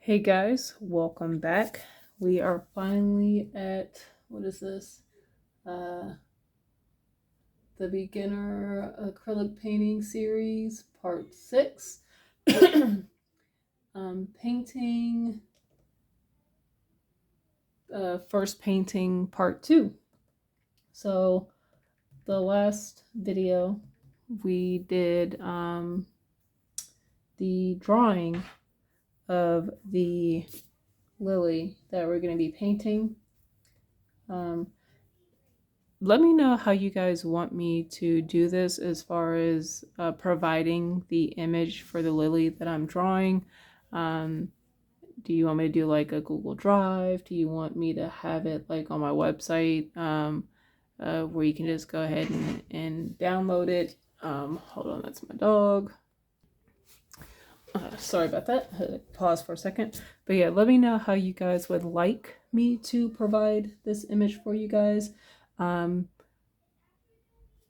Hey guys, welcome back. We are finally at, what is this? The beginner acrylic painting series, part 6. Painting, first painting, part 2. So the last video we did the drawing of the lily that we're going to be painting. Let me know how you guys want me to do this as far as providing the image for the lily that I'm drawing. Do you want me to do like a Google Drive? Do you want me to have it like on my website where you can just go ahead and download it? Hold on, that's my dog. Sorry about that. Pause for a second. But yeah, let me know how you guys would like me to provide this image for you guys.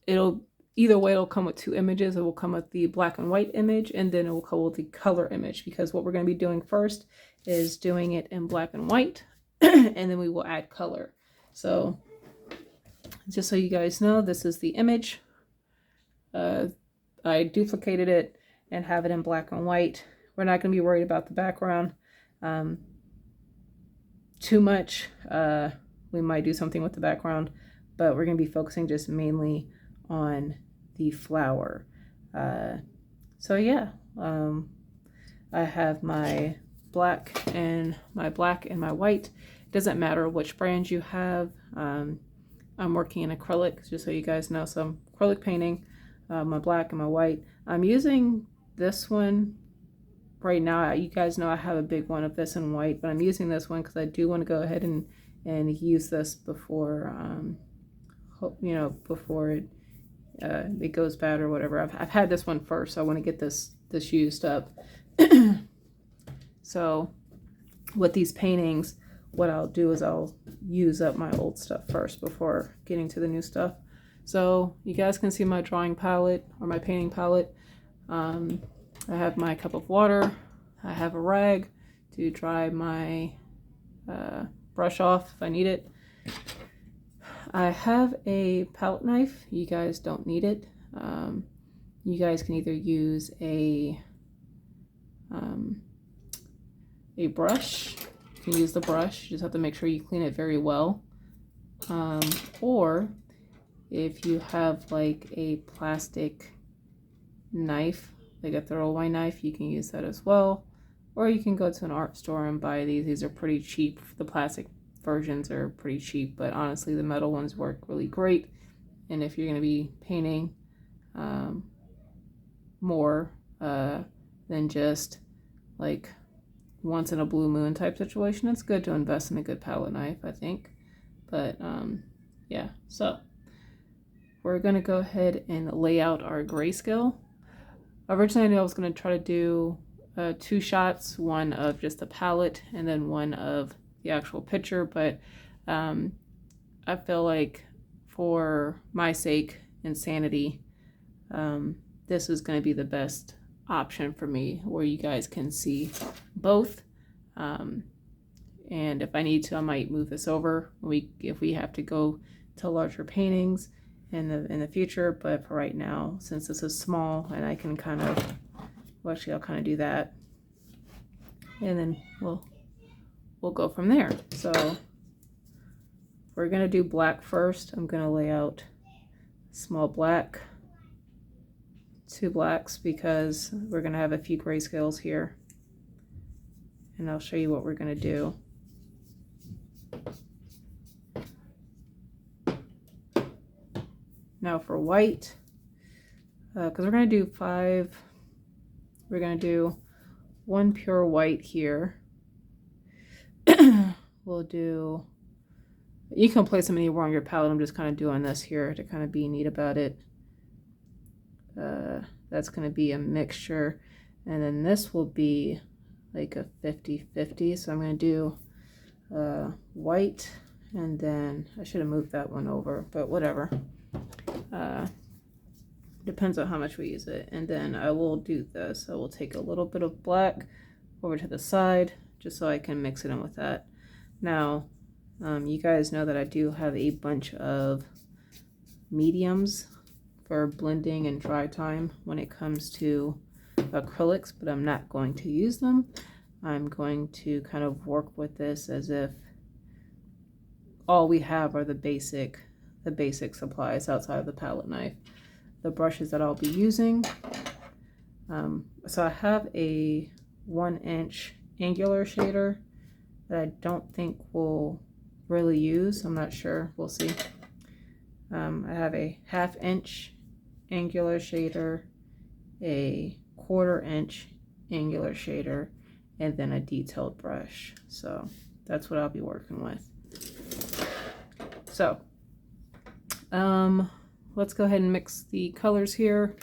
It'll either way, it'll come with 2 images. It will come with the black and white image, and then it will come with the color image, because what we're going to be doing first is doing it in black and white and then we will add color. So just so you guys know, this is the image. I duplicated it and have it in black and white. We're not going to be worried about the background too much. We might do something with the background, but we're going to be focusing just mainly on the flower. So yeah, I have my black and my white. Doesn't matter which brand you have. I'm working in acrylic, just so you guys know. So I'm acrylic painting my black and my white. I'm using this one right now. You guys know I have a big one of this in white, but I'm using this one because I do want to go ahead and use this before before it goes bad or whatever. I've had this one first, so I want to get this used up. So with these paintings, what I'll do is I'll use up my old stuff first before getting to the new stuff. So you guys can see my drawing palette or my painting palette. I have my cup of water. I have a rag to dry my brush off if I need it. I have a palette knife. You guys don't need it. You guys can either use a brush. You can use the brush. You just have to make sure you clean it very well. Or if you have like a plastic knife, like a throwaway knife, you can use that as well. Or you can go to an art store and buy these. These are pretty cheap. The plastic versions are pretty cheap, but honestly the metal ones work really great. And if you're going to be painting more than just like once in a blue moon type situation, it's good to invest in a good palette knife, I think. But yeah, so we're going to go ahead and lay out our grayscale. Originally I knew I was going to try to do 2 shots, one of just the palette and then one of the actual picture, but I feel like for my sake and sanity, this is going to be the best option for me, where you guys can see both. And if I need to, I might move this over if we have to go to larger paintings in the future. But for right now, since this is small and I can kind of, well, actually I'll kind of do that, and then we'll go from there. So we're gonna do black first. I'm gonna lay out small black, 2 blacks, because we're gonna have a few grayscales here, and I'll show you what we're gonna do. Now for white, because we're gonna do 5, we're gonna do 1 pure white here. We'll do, you can place them anywhere on your palette. I'm just kind of doing this here to kind of be neat about it. That's going to be a mixture, and then this will be like a 50-50. So I'm going to do white, and then I should have moved that one over, but whatever. Depends on how much we use it. And then I will do this. I will take a little bit of black over to the side, just so I can mix it in with that. Now, you guys know that I do have a bunch of mediums for blending and dry time when it comes to acrylics, but I'm not going to use them. I'm going to kind of work with this as if all we have are the basic supplies outside of the palette knife. The brushes that I'll be using. So I have a 1-inch angular shader that I don't think we'll really use. I'm not sure. We'll see. I have a 1/2 inch angular shader, a 1/4 inch angular shader, and then a detailed brush. So that's what I'll be working with. So let's go ahead and mix the colors here.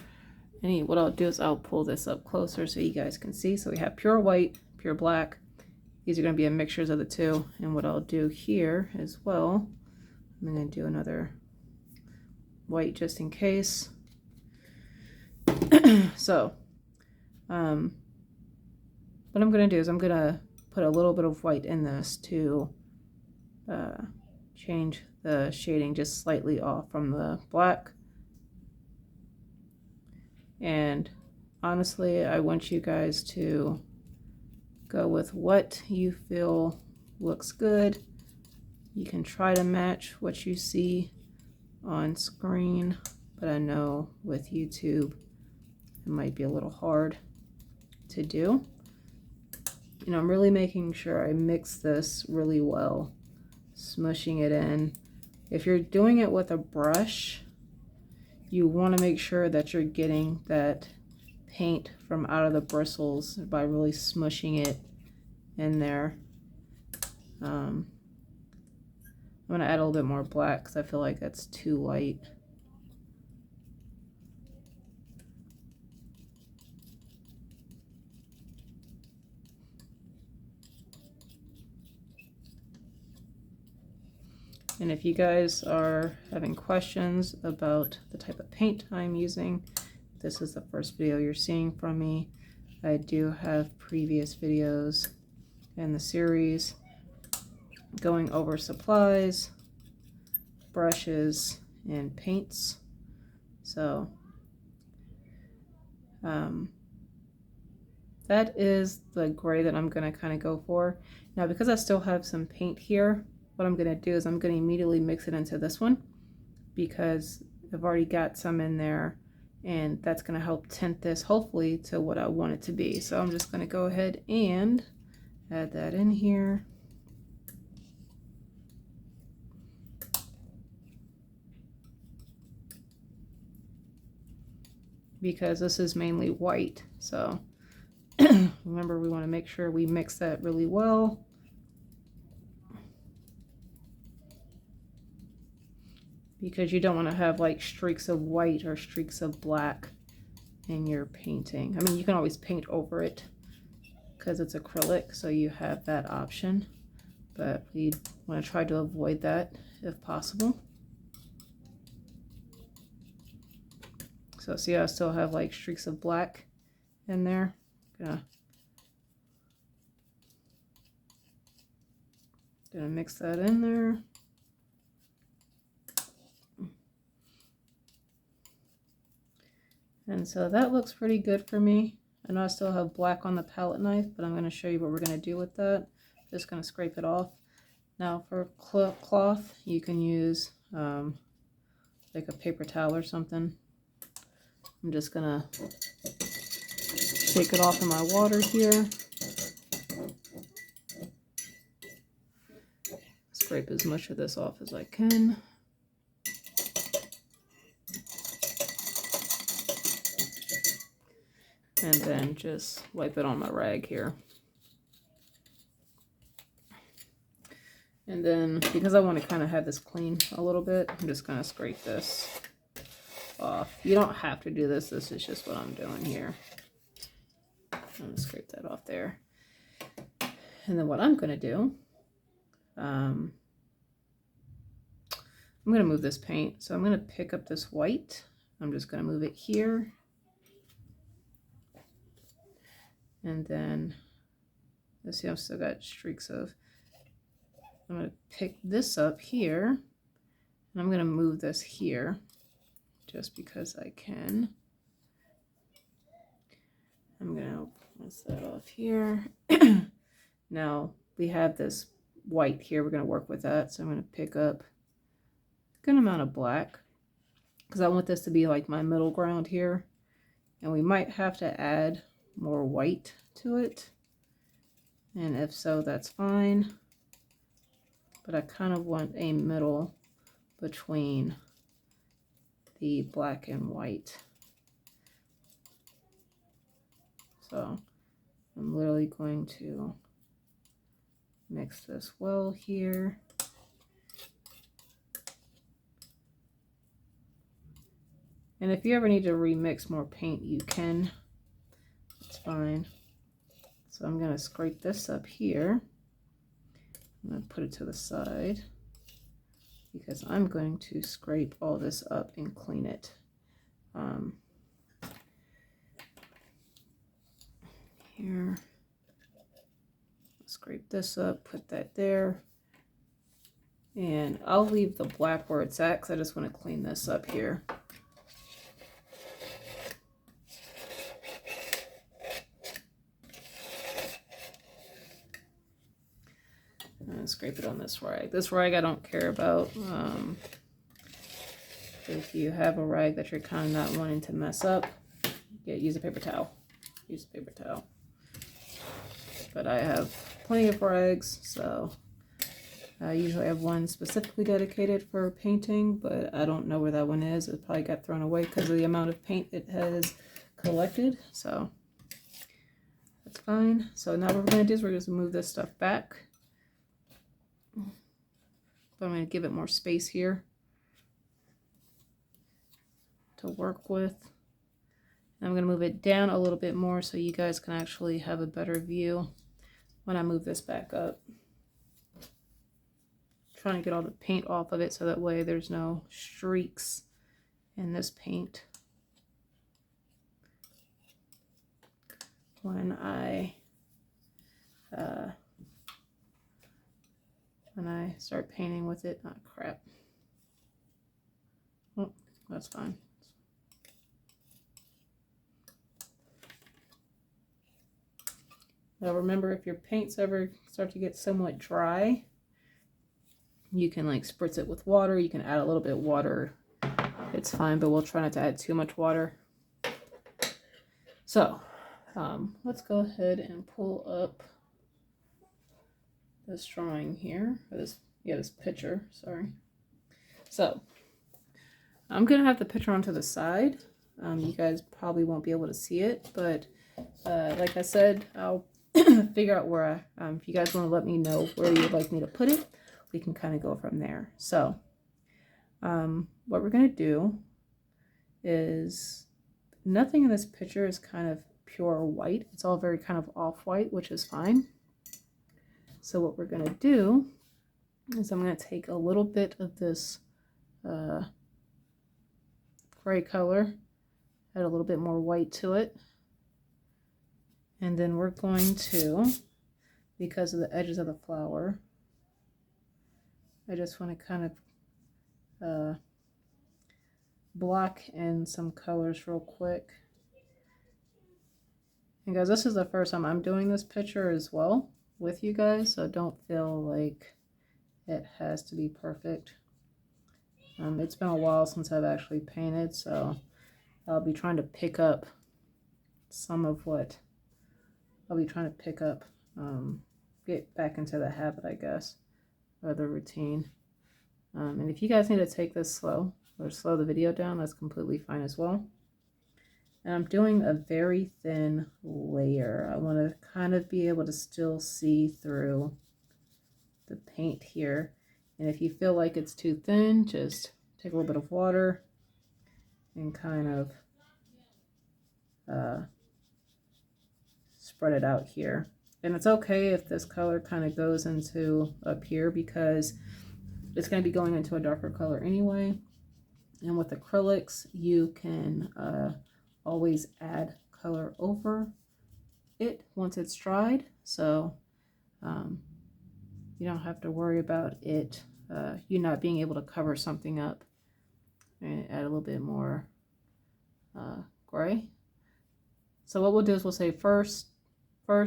And what I'll do is I'll pull this up closer so you guys can see. So we have pure white, pure black. These are going to be a mixtures of the two. And what I'll do here as well, I'm going to do another white just in case. So what I'm going to do is I'm going to put a little bit of white in this to change the shading just slightly off from the black. And honestly, I want you guys to go with what you feel looks good. You can try to match what you see on screen, but I know with YouTube it might be a little hard to do. You know, I'm really making sure I mix this really well, smushing it in. If you're doing it with a brush, you want to make sure that you're getting that paint from out of the bristles by really smushing it in there. I'm going to add a little bit more black because I feel like that's too light. And if you guys are having questions about the type of paint I'm using, this is the first video you're seeing from me. I do have previous videos in the series going over supplies, brushes, and paints. So that is the gray that I'm going to kind of go for. Now, because I still have some paint here, what I'm going to do is I'm going to immediately mix it into this one because I've already got some in there, and that's going to help tint this hopefully to what I want it to be. So I'm just going to go ahead and add that in here. Because this is mainly white, so remember, we want to make sure we mix that really well. Because you don't want to have like streaks of white or streaks of black in your painting. I mean, you can always paint over it because it's acrylic, so you have that option. But we want to try to avoid that if possible. So see, I still have like streaks of black in there. Gonna mix that in there. And so that looks pretty good for me. I know I still have black on the palette knife, but I'm going to show you what we're going to do with that. Just going to scrape it off. Now for cloth, you can use like a paper towel or something. I'm just going to shake it off in my water here. Scrape as much of this off as I can. And then just wipe it on my rag here. And then, because I want to kind of have this clean a little bit, I'm just going to scrape this off. You don't have to do this. This is just what I'm doing here. I'm going to scrape that off there. And then what I'm going to do, I'm going to move this paint. So I'm going to pick up this white. I'm just going to move it here. And then Let's see, I've still got streaks of. I'm going to pick this up here, and I'm going to move this here just because I can. I'm going to rinse that off here. Now we have this white here. We're going to work with that. So I'm going to pick up a good amount of black because I want this to be like my middle ground here. And we might have to add more white to it. And if so, that's fine. But I kind of want a middle between the black and white. So I'm literally going to mix this well here. And if you ever need to remix more paint, you can. It's fine. So I'm going to scrape this up here. I'm going to put it to the side because I'm going to scrape all this up and clean it. Here. Scrape this up, put that there. And I'll leave the black where it's at because I just want to clean this up here. And scrape it on this rag. This rag I don't care about. If you have a rag that you're kind of not wanting to mess up, use a paper towel. Use a paper towel. But I have plenty of rags, so I usually have one specifically dedicated for painting, but I don't know where that one is. It probably got thrown away because of the amount of paint it has collected, so that's fine. So now what we're going to do is we're going to move this stuff back. But I'm going to give it more space here to work with. And I'm going to move it down a little bit more so you guys can actually have a better view when I move this back up. Trying to get all the paint off of it so that way there's no streaks in this paint when I start painting with it. Oh crap. Oh, that's fine. Now remember, if your paints ever start to get somewhat dry, you can like spritz it with water. You can add a little bit of water. It's fine, but we'll try not to add too much water. So let's go ahead and pull up this drawing here, or this picture, sorry. So I'm gonna have the picture onto the side. You guys probably won't be able to see it, but like I said, I'll figure out where if you guys want to let me know where you'd like me to put it, we can kind of go from there. So what we're gonna do is, nothing in this picture is kind of pure white. It's all very kind of off-white, which is fine. So what we're gonna do is I'm gonna take a little bit of this gray color, add a little bit more white to it, and then we're going to, because of the edges of the flower, I just want to kind of block in some colors real quick. And guys, this is the first time I'm doing this picture as well with you guys, so don't feel like it has to be perfect. It's been a while since I've actually painted, so I'll be trying to pick up some of what I'll be trying to pick up, get back into the habit, I guess, or the routine. And if you guys need to take this slow or slow the video down, that's completely fine as well. And I'm doing a very thin layer. I want to kind of be able to still see through the paint here. And if you feel like it's too thin, just take a little bit of water and kind of spread it out here. And it's okay if this color kind of goes into up here because it's going to be going into a darker color anyway. And with acrylics, you can always add color over it once it's dried. So Um, you don't have to worry about it, you not being able to cover something up. And add a little bit more gray. So what we'll do is we'll say first,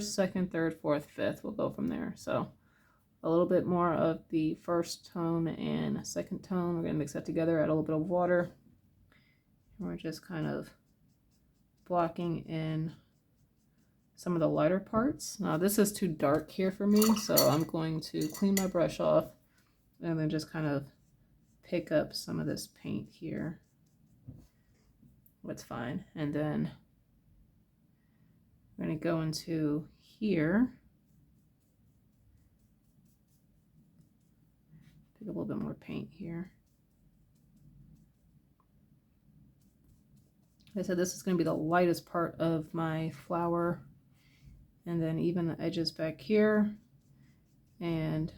second, third, fourth, fifth. We'll go from there. So a little bit more of the first tone and second tone. We're going to mix that together, add a little bit of water. And we're just kind of blocking in some of the lighter parts. Now this is too dark here for me, so I'm going to clean my brush off and then just kind of pick up some of this paint here. That's fine. And then we're going to go into here. Pick a little bit more paint here. Like I said, this is going to be the lightest part of my flower. And then even the edges back here. And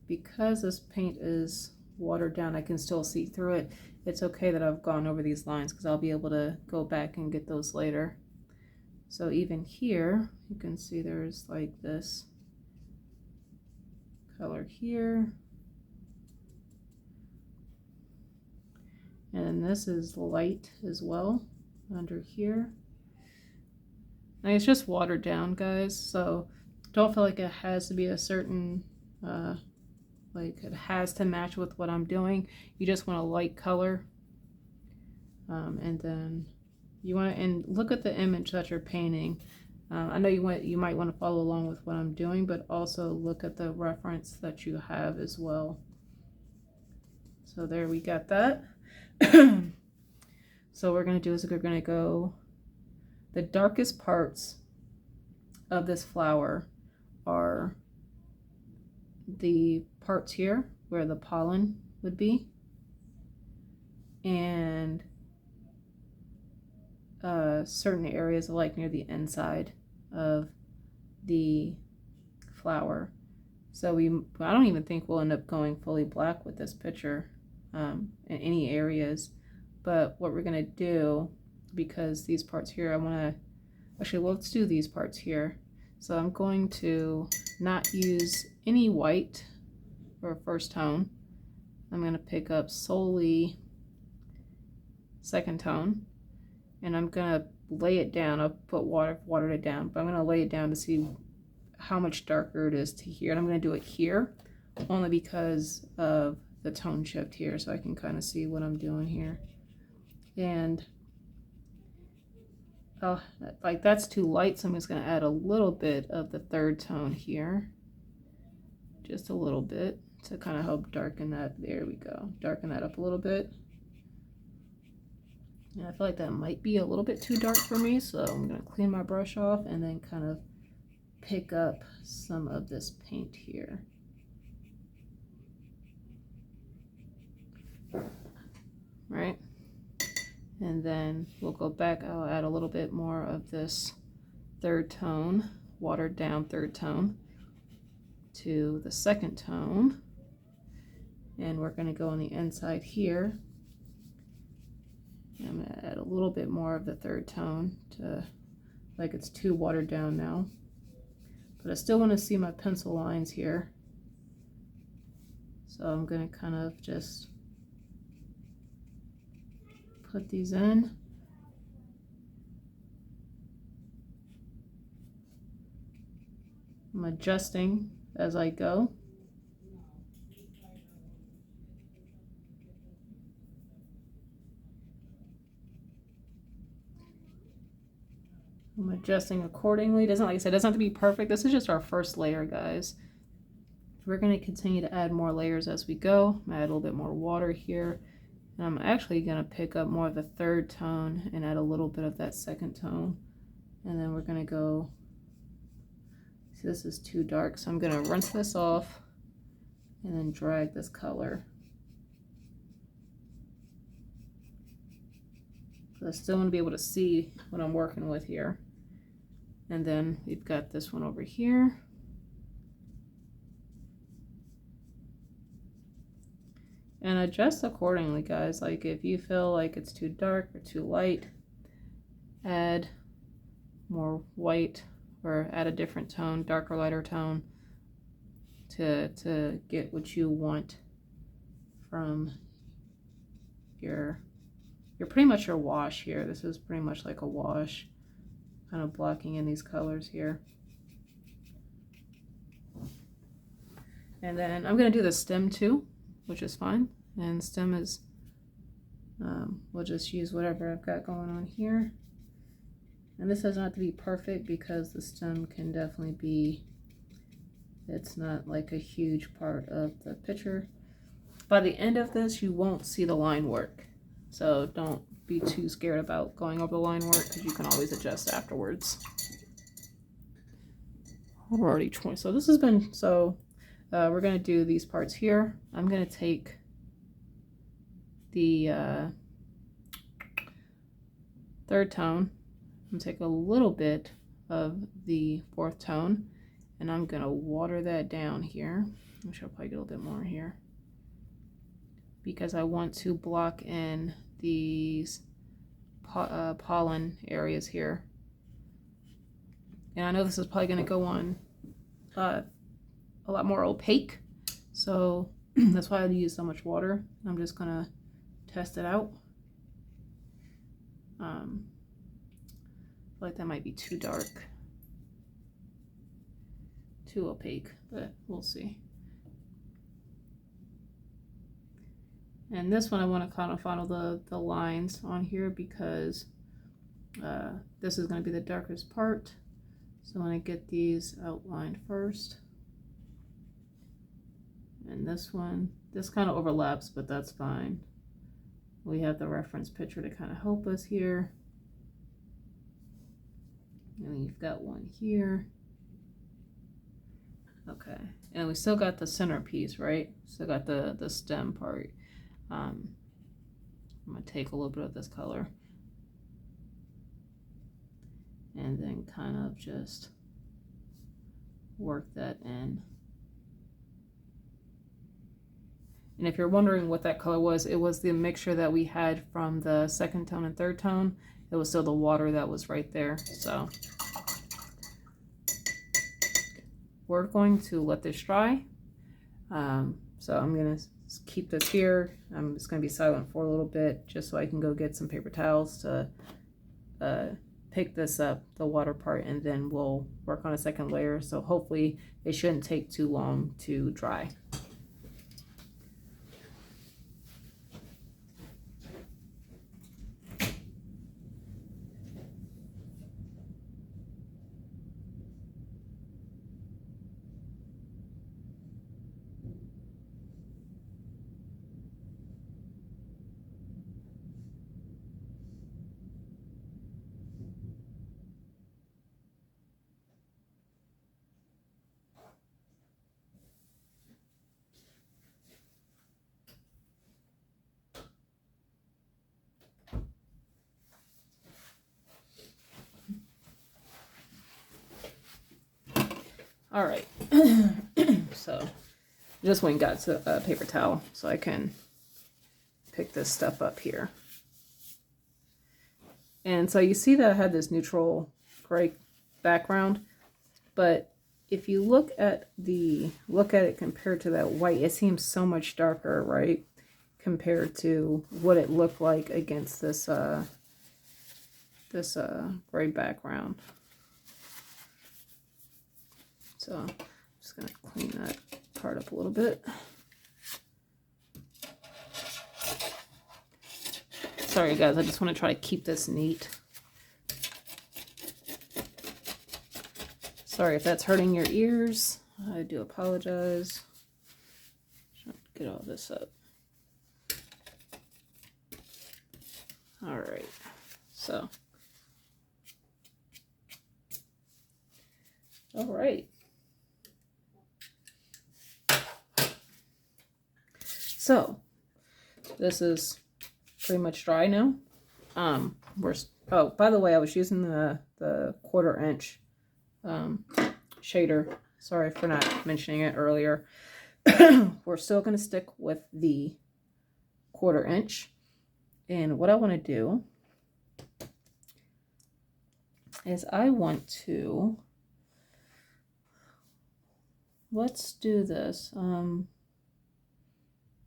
because this paint is watered down, I can still see through it. It's okay that I've gone over these lines because I'll be able to go back and get those later. So even here, you can see there's like this color here. And this is light as well under here. Now it's just watered down, guys, so don't feel like it has to be a certain, like it has to match with what I'm doing. You just want a light color. And then you want to, and look at the image that you're painting. I know you might want to follow along with what I'm doing, but also look at the reference that you have as well. So there, we got that. So what we're going to do is we're going to go, the darkest parts of this flower are the parts here where the pollen would be, and certain areas like near the inside of the flower. So I don't even think we'll end up going fully black with this picture in any areas. But what we're gonna do, because these parts here, I wanna, actually let's do these parts here. So I'm going to not use any white for first tone. I'm gonna pick up solely second tone, and I'm gonna lay it down. I've put watered it down, but I'm gonna lay it down to see how much darker it is to here. And I'm gonna do it here only because of the tone shift here, so I can kind of see what I'm doing here. And like that's too light, so I'm just going to add a little bit of the third tone here, just a little bit to kind of help darken that. There we go, darken that up a little bit. And I feel like that might be a little bit too dark for me, so I'm going to clean my brush off and then kind of pick up some of this paint here. Right? And then we'll go back, I'll add a little bit more of this third tone, watered down third tone, to the second tone. And we're going to go on the inside here. And I'm going to add a little bit more of the third tone to, like it's too watered down now. But I still want to see my pencil lines here. So I'm going to kind of just put these in. I'm adjusting as I go. I'm adjusting accordingly. Doesn't, like I said, it doesn't have to be perfect. This is just our first layer, guys. We're going to continue to add more layers as we go. I'm gonna add a little bit more water here. And I'm actually going to pick up more of the third tone and add a little bit of that second tone. And then we're going to go, see, this is too dark, so I'm going to rinse this off and then drag this color. So I still want to be able to see what I'm working with here. And then we've got this one over here. And adjust accordingly, guys. Like if you feel like it's too dark or too light, add more white or add a different tone, darker, lighter tone. to get what you want from your pretty much your wash here. This is pretty much like a wash, kind of blocking in these colors here. And then I'm going to do the stem too, which is fine. And stem is, we'll just use whatever I've got going on here. And this doesn't have to be perfect because the stem can definitely be, it's not like a huge part of the picture. By the end of this, you won't see the line work. So don't be too scared about going over the line work because you can always adjust afterwards. We're already 20. So this has been, we're going to do these parts here. I'm going to take the third tone and take a little bit of the fourth tone, and I'm going to water that down here. I should probably get a little bit more here because I want to block in these pollen areas here. And I know this is probably going to go on a lot more opaque, so that's why I use so much water. I'm just going to test it out. I feel like that might be too dark, too opaque, but we'll see. And this one I want to kind of follow the lines on here because this is going to be the darkest part. So I'm going to get these outlined first. And this one, this kind of overlaps, but that's fine. We have the reference picture to kind of help us here. And you've got one here. Okay, and we still got the centerpiece, right? Still got the stem part. I'm gonna take a little bit of this color and then kind of just work that in. And if you're wondering what that color was, it was the mixture that we had from the second tone and third tone. It was still the water that was right there. So we're going to let this dry. So I'm gonna keep this here. I'm just gonna be silent for a little bit just so I can go get some paper towels to pick this up, the water part, and then we'll work on a second layer. So hopefully it shouldn't take too long to dry. All right, so just went and got a paper towel so I can pick this stuff up here. And so you see that I had this neutral gray background, but if you look at it compared to that white, it seems so much darker, right? Compared to what it looked like against this gray background. So I'm just going to clean that part up a little bit. Sorry guys, I just want to try to keep this neat. Sorry if that's hurting your ears. I do apologize. Get all this up. All right, so. All right. So this is pretty much dry now. Oh, by the way, I was using the 1/4 inch shader. Sorry for not mentioning it earlier. We're still going to stick with the 1/4 inch. And what I want to do is I want to let's do this.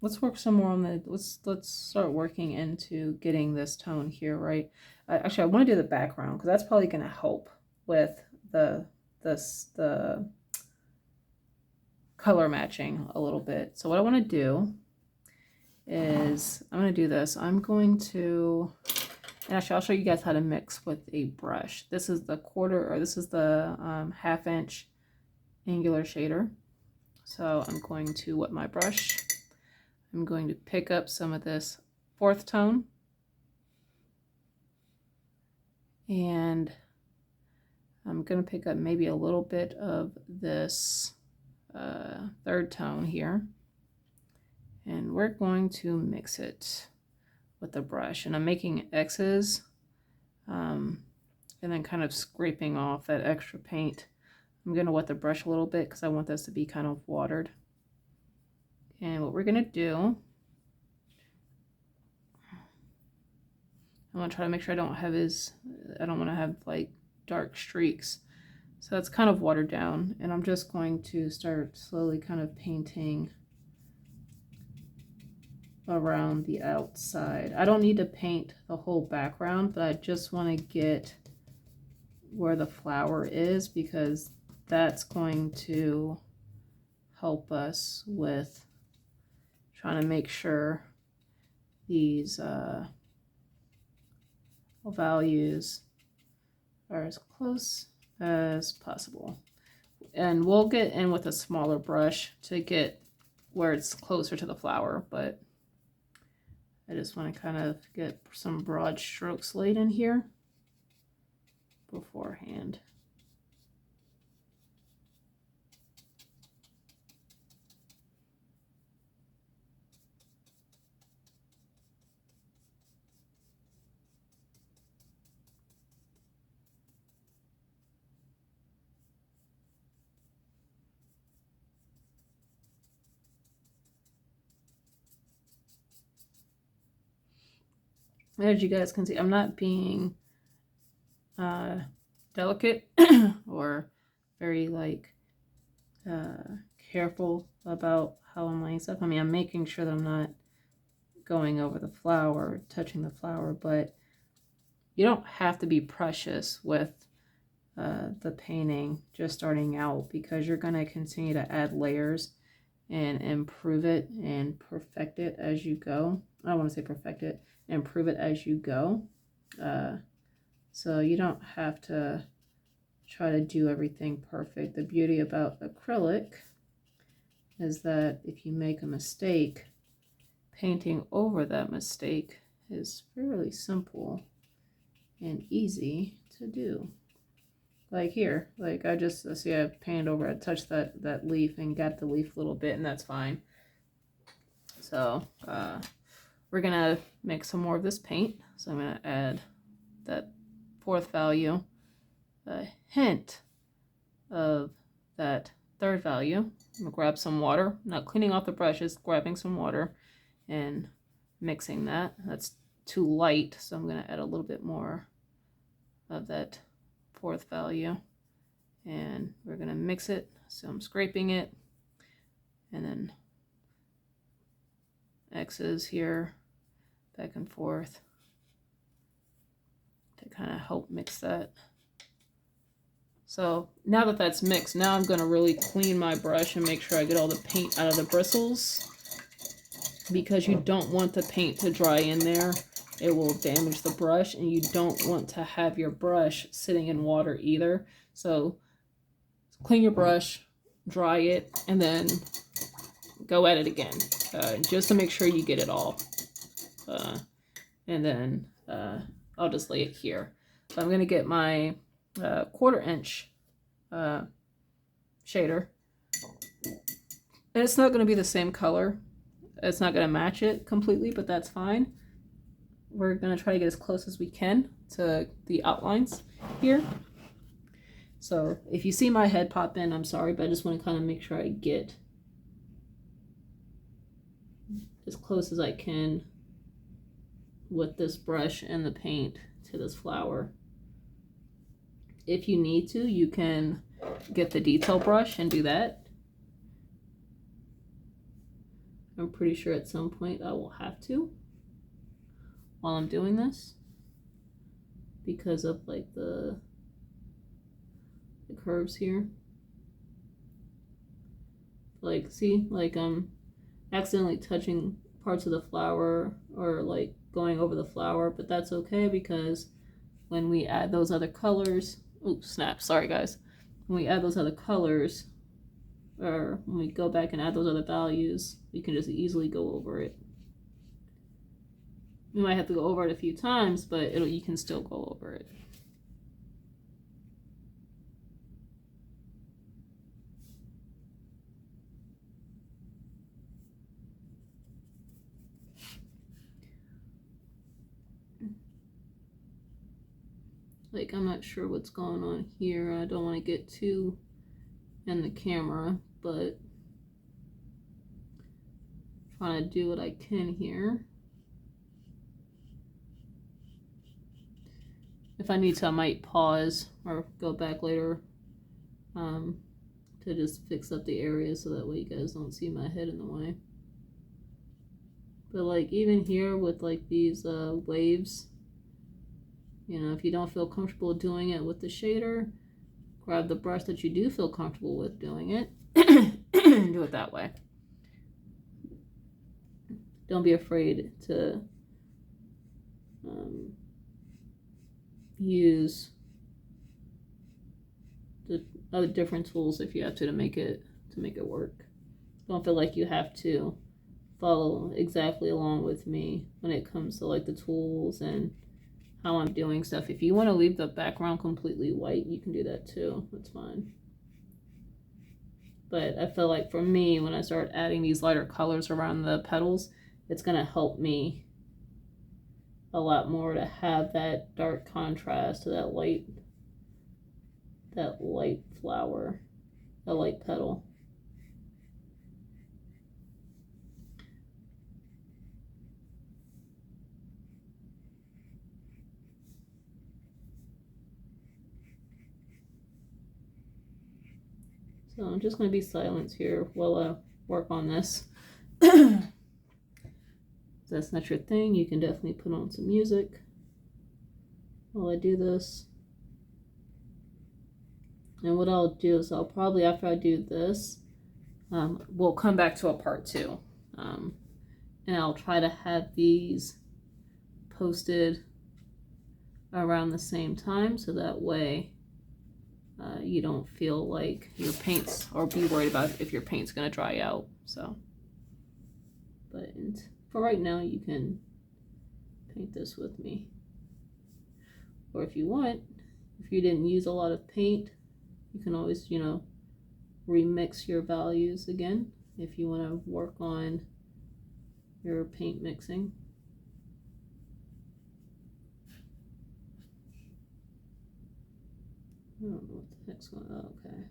Let's work some more on the, let's start working into getting this tone here, right? Actually, I want to do the background because that's probably going to help with the color matching a little bit. So what I want to do is I'm going to do this. I'm going to, and actually I'll show you guys how to mix with a brush. This is the this is the 1/2 inch angular shader. So I'm going to wet my brush. I'm going to pick up some of this 4th tone, and I'm going to pick up maybe a little bit of this 3rd tone here, and we're going to mix it with the brush. And I'm making X's and then kind of scraping off that extra paint. I'm going to wet the brush a little bit because I want this to be kind of watered. And what we're going to do, I want to try to make sure I don't want to have like dark streaks. So that's kind of watered down, and I'm just going to start slowly kind of painting around the outside. I don't need to paint the whole background, but I just want to get where the flower is because that's going to help us with trying to make sure these values are as close as possible. And we'll get in with a smaller brush to get where it's closer to the flower, but I just want to kind of get some broad strokes laid in here beforehand. As you guys can see, I'm not being delicate or very like careful about how I'm laying stuff. I mean, I'm making sure that I'm not going over the flower, touching the flower, but you don't have to be precious with the painting just starting out because you're going to continue to add layers and improve it and perfect it as you go. I don't want to say perfect it, improve it as you go. So you don't have to try to do everything perfect. The beauty about acrylic is that if you make a mistake, painting over that mistake is fairly simple and easy to do. Like here, like I see I painted over, I touched that leaf and got the leaf a little bit, and that's fine. So we're gonna make some more of this paint. So I'm gonna add that 4th value, a hint of that 3rd value. I'm gonna grab some water, not cleaning off the brushes, grabbing some water and mixing that. That's too light, so I'm gonna add a little bit more of that 4th value, and we're gonna mix it. So I'm scraping it and then X's here back and forth to kind of help mix that. So now that that's mixed, now I'm going to really clean my brush and make sure I get all the paint out of the bristles, because you don't want the paint to dry in there. It will damage the brush, and you don't want to have your brush sitting in water either. So clean your brush, dry it, and then go at it again, just to make sure you get it all. And then I'll just lay it here. So I'm going to get my 1/4 inch shader. And it's not going to be the same color. It's not going to match it completely, but that's fine. We're going to try to get as close as we can to the outlines here. So if you see my head pop in, I'm sorry, but I just want to kind of make sure I get as close as I can with this brush and the paint to this flower. If you need to, you can get the detail brush and do that. I'm pretty sure at some point I will have to while I'm doing this because of like the curves here. Like, see, like I'm accidentally touching parts of the flower or like going over the flower, but that's okay because when we add those other colors, oops, snap, sorry guys. When we add those other colors, or when we go back and add those other values, we can just easily go over it. You might have to go over it a few times, but you can still go over it. Like, I'm not sure what's going on here. I don't want to get too in the camera, but trying to do what I can here. If I need to, I might pause or go back later to just fix up the area so that way you guys don't see my head in the way. But like even here with like these waves, you know, if you don't feel comfortable doing it with the shader, grab the brush that you do feel comfortable with doing it and do it that way. Don't be afraid to use the other different tools if you have to make it work. Don't feel like you have to follow exactly along with me when it comes to like the tools and how I'm doing stuff. If you want to leave the background completely white, you can do that too. That's fine. But I feel like for me, when I start adding these lighter colors around the petals, it's going to help me a lot more to have that dark contrast to that light flower, that light petal. So I'm just going to be silent here while I work on this. If that's not your thing, you can definitely put on some music while I do this. And what I'll do is I'll probably, after I do this, we'll come back to a part 2. And I'll try to have these posted around the same time so that way you don't feel like your paints, or be worried about if your paint's going to dry out. So, but for right now, you can paint this with me. Or if you want, if you didn't use a lot of paint, you can always, you know, remix your values again if you want to work on your paint mixing. I don't know what the heck's going on. Oh, okay.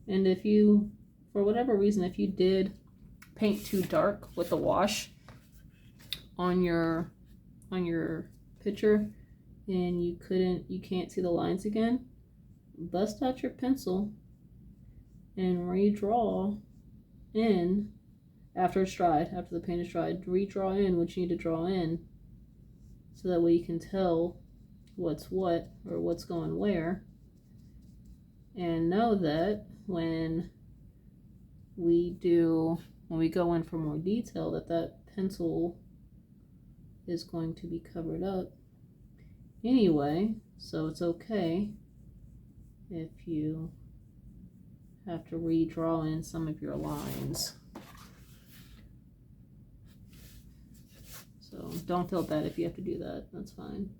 And if you, for whatever reason, if you did paint too dark with the wash on your picture and you can't see the lines again, bust out your pencil and redraw in after it's dried, after the paint is dried, redraw in what you need to draw in so that way you can tell what's what or what's going where, and know that when we go in for more detail, that pencil is going to be covered up anyway, so it's okay if you have to redraw in some of your lines. So don't feel bad if you have to do that. That's fine.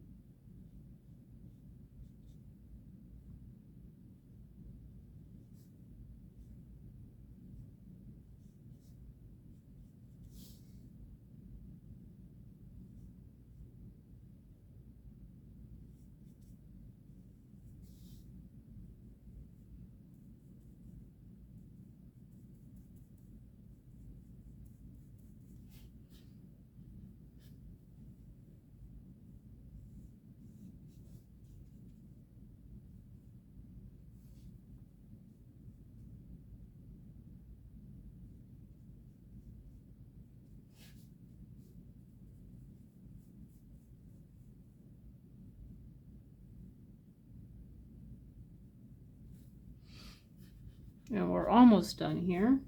And we're almost done here.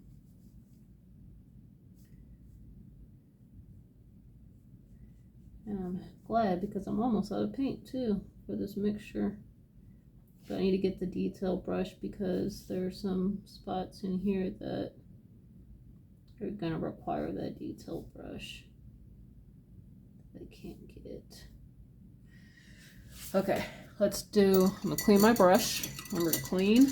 And I'm glad because I'm almost out of paint too for this mixture. But I need to get the detail brush because there's some spots in here that are gonna require that detail brush that I can't get. Okay, I'm gonna clean my brush. Remember to clean.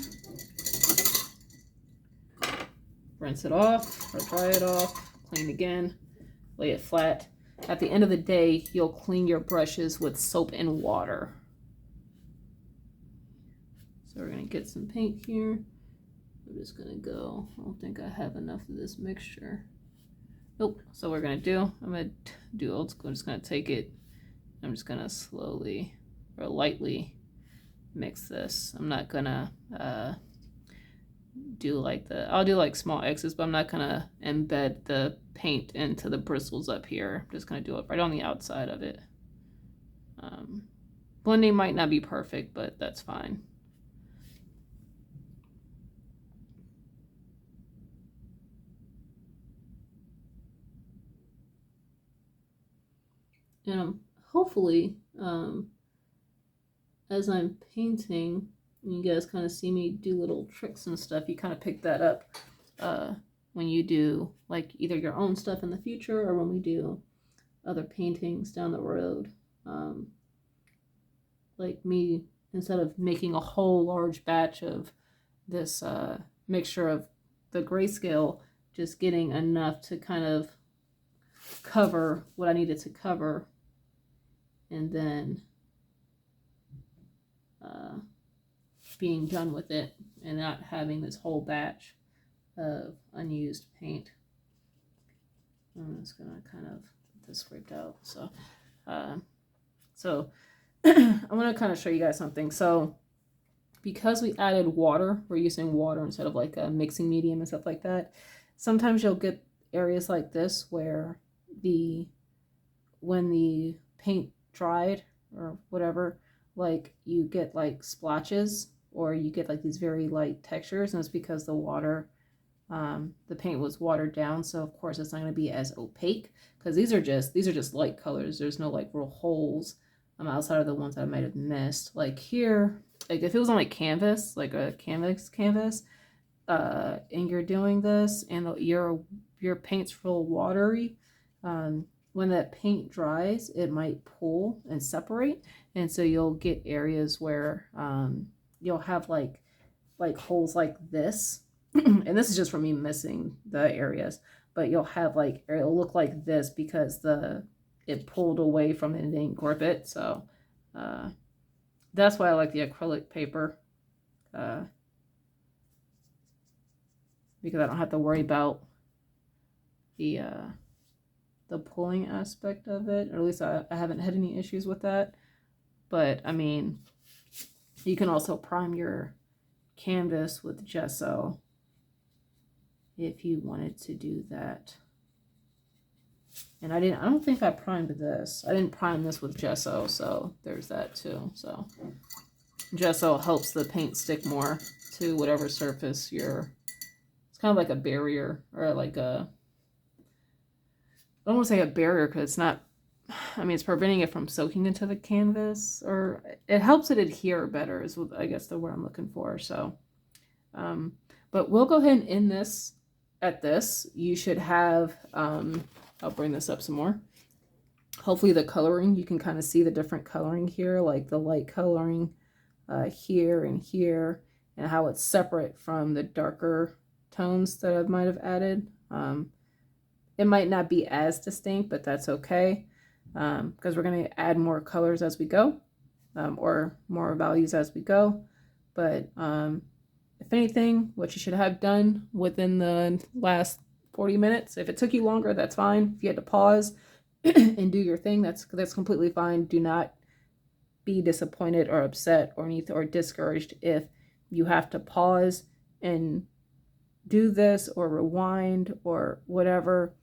Rinse it off or dry it off, clean again, lay it flat. At the end of the day, you'll clean your brushes with soap and water. So we're gonna get some paint here. I'm just gonna go, I don't think I have enough of this mixture. Nope, so what we're gonna do, I'm just gonna take it, I'm just gonna slowly or lightly mix this. I'm not gonna I'll do like small X's, but I'm not gonna embed the paint into the bristles up here. I'm just gonna do it right on the outside of it. Blending might not be perfect, but that's fine. And hopefully, as I'm painting, you guys kind of see me do little tricks and stuff. You kind of pick that up when you do like either your own stuff in the future or when we do other paintings down the road. Like me, instead of making a whole large batch of this mixture of the grayscale, just getting enough to kind of cover what I needed to cover, and then being done with it and not having this whole batch of unused paint. I'm just gonna kind of get this scraped out. So I'm gonna kind of show you guys something. So because we added water, we're using water instead of like a mixing medium and stuff like that. Sometimes you'll get areas like this where when the paint dried or whatever, like you get like splotches or you get like these very light textures, and it's because the water, the paint was watered down. So of course it's not going to be as opaque because these are just light colors. There's no like real holes outside of the ones I might have missed. Like here, like if it was on like canvas, like a canvas, and you're doing this and your paint's real watery, when that paint dries, it might pull and separate, and so you'll get areas where you'll have like holes like this, and this is just from me missing the areas, but you'll have like it'll look like this because it pulled away from it and didn't grip it. So that's why I like the acrylic paper, because I don't have to worry about the pulling aspect of it, or at least I haven't had any issues with that. But I mean, you can also prime your canvas with gesso if you wanted to do that. And I don't think I primed this. I didn't prime this with gesso, so there's that too. So gesso helps the paint stick more to whatever surface it's kind of like a barrier, or like I don't want to say a barrier because it's not, I mean, it's preventing it from soaking into the canvas, or it helps it adhere better is what I guess the word I'm looking for. So, but we'll go ahead and end this at this. You should have, I'll bring this up some more. Hopefully the coloring, you can kind of see the different coloring here, like the light coloring here and here, and how it's separate from the darker tones that I might have added. It might not be as distinct, but that's okay, because we're going to add more colors as we go, or more values as we go. But if anything, what you should have done within the last 40 minutes, if it took you longer, that's fine. If you had to pause and do your thing, that's completely fine. Do not be disappointed or upset or discouraged if you have to pause and do this or rewind or whatever.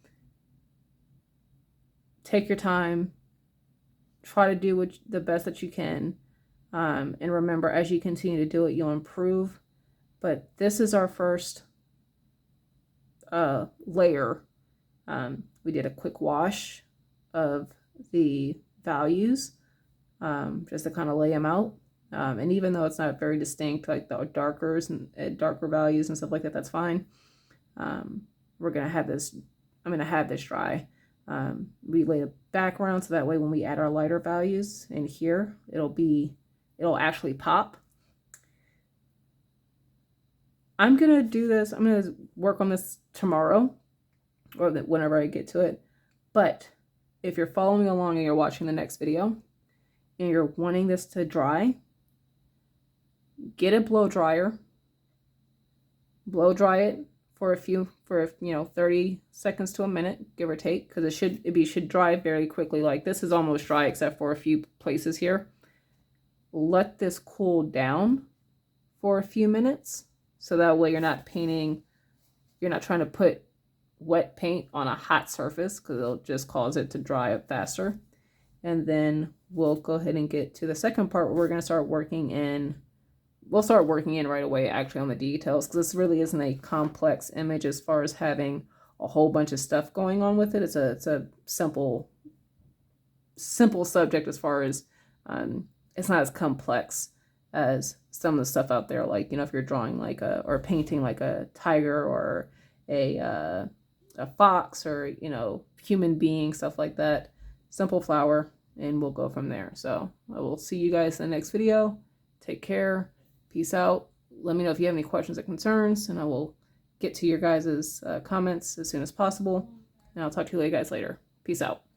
Take your time, try to do the best that you can, and remember, as you continue to do it, you'll improve. But this is our first layer. We did a quick wash of the values just to kind of lay them out. And even though it's not very distinct, like the darkers and darker values and stuff like that, that's fine. We're gonna have this. I'm gonna have this dry. We lay a background so that way when we add our lighter values in here, it'll actually pop. I'm gonna do this. I'm gonna work on this tomorrow, or whenever I get to it. But if you're following along and you're watching the next video, and you're wanting this to dry, get a blow dryer, blow dry it for 30 seconds to a minute, give or take, because it should dry very quickly. Like this is almost dry except for a few places here. Let this cool down for a few minutes, so that way you're not trying to put wet paint on a hot surface, because it'll just cause it to dry up faster. And then we'll go ahead and get to the second part where we're going to start working in. We'll start working in right away actually on the details, because this really isn't a complex image as far as having a whole bunch of stuff going on with it. It's a simple subject as far as it's not as complex as some of the stuff out there. Like, if you're drawing or painting like a tiger or a fox or, human being, stuff like that. Simple flower, and we'll go from there. So I will see you guys in the next video. Take care. Peace out. Let me know if you have any questions or concerns, and I will get to your guys' comments as soon as possible. And I'll talk to you guys later. Peace out.